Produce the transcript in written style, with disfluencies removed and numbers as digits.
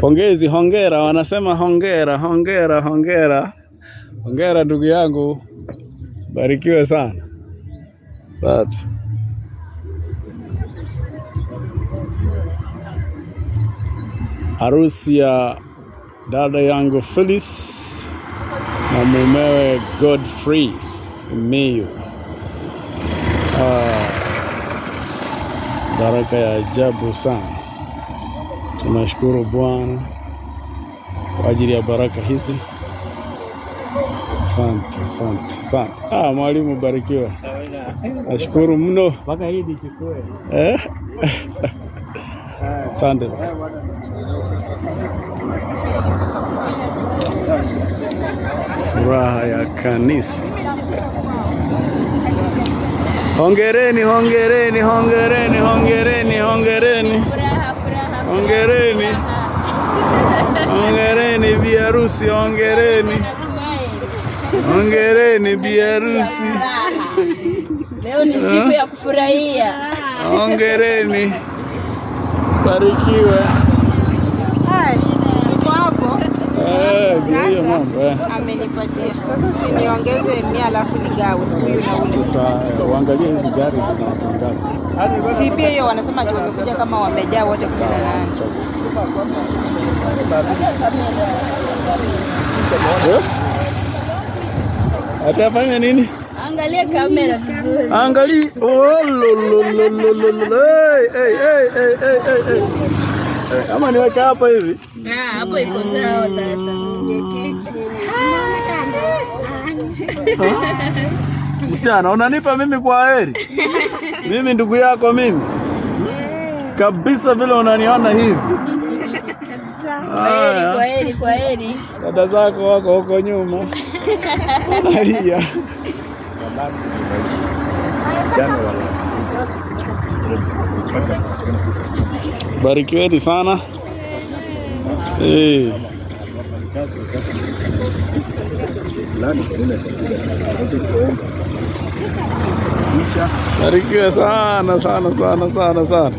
Pongezi, hongera, wanasema hongera, hongera, hongera. Hongera ndugu yangu. Barikiwe sana. Asante. Harusi ya dada yangu Phyllis na mumewe Godfrey Miu. Baraka ya ajabu sana. Tunashukuru Bwana kwa ajili ya baraka hizi. Asante, asante, asante. Mwalimu barikiwa. Nashukuru mno. Mpaka hii nichukue. Asante. Furaha ya kanisa. Hongereni, hongereni, hongereni, hongereni, hongereni. Hongereni. Hongereni bi harusi, hongereni. Hongereni bi harusi. Leo ni siku ya kufurahia. Hongereni. Barikiwe. Niko hapo. Hiyo mambo. Amenipatia. Sasa usiniongeze 100 alafu nigawe huyu na huyu. Uangalie hizi gari zinawatangaza. Si pia hiyo wanasema ati wamekuja kama wamejaa wote kuchana nani. Atafanya nini? Angalia kamera vizuri. Angalia. Ama niweka hapa hivi. Hapo iko sawa sasa. Msichana, unanipa mimi kwa heri. Mimi ndugu yako mimi. Kabisa vile unaniona hivi. Kwa heri, kwa heri. Dada zako wako huko nyuma. Alia. Barikiweni sana. Barikiwe sana sana sana sana sana.